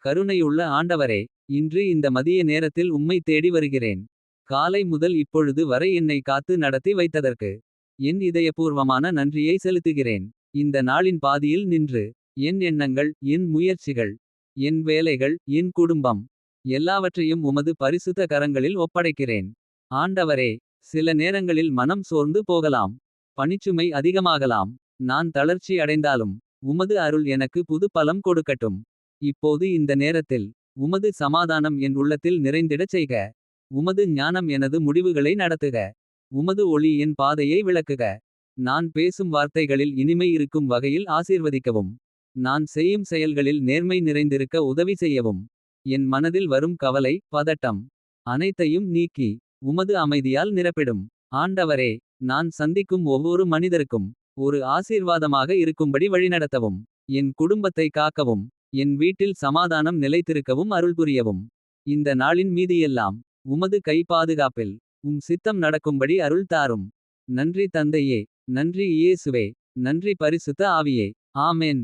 கருணையுள்ள ஆண்டவரே, இன்று இந்த மதிய நேரத்தில் உம்மை தேடி வருகிறேன். காலை முதல் இப்பொழுது வரை என்னை காத்து நடத்தி வைத்ததற்கு. என் இதயபூர்வமான நன்றியை செலுத்துகிறேன். இந்த நாளின் பாதியில் நின்று. என் எண்ணங்கள், என் முயற்சிகள், என் வேலைகள், என் குடும்பம். எல்லாவற்றையும் உமது பரிசுத்த கரங்களில் ஒப்படைக்கிறேன். ஆண்டவரே, சில நேரங்களில் மனம் சோர்ந்து போகலாம். பணிச்சுமை அதிகமாகலாம். நான் தளர்ச்சி அடைந்தாலும். உமது அருள் எனக்கு புது பலம் கொடுக்கட்டும். இப்போது இந்த நேரத்தில். உமது சமாதானம் என் உள்ளத்தில் நிறைந்திடச் செய்க. உமது ஞானம் எனது முடிவுகளை நடத்துக. உமது ஒளி என் பாதையை விளக்குக. நான் பேசும் வார்த்தைகளில் இனிமை இருக்கும் வகையில் ஆசீர்வதிக்கவும். நான் செய்யும் செயல்களில் நேர்மை நிறைந்திருக்க உதவி செய்யவும். என் மனதில் வரும் கவலை, பதட்டம் அனைத்தையும் நீக்கி. உமது அமைதியால் நிரப்பிடும். ஆண்டவரே, நான் சந்திக்கும் ஒவ்வொரு மனிதருக்கும். ஒரு ஆசீர்வாதமாக இருக்கும்படி வழிநடத்தவும். என் குடும்பத்தை காக்கவும். என் வீட்டில் சமாதானம் நிலைத்திருக்கவும் அருள் புரியவும். இந்த நாளின் மீதியெல்லாம். உமது கை பாதுகாப்பில். சித்தம் நடக்கும்படி அருள் தாரும். நன்றி தந்தையே. நன்றி இயேசுவே. நன்றி பரிசுத்த ஆவியே. ஆமென்.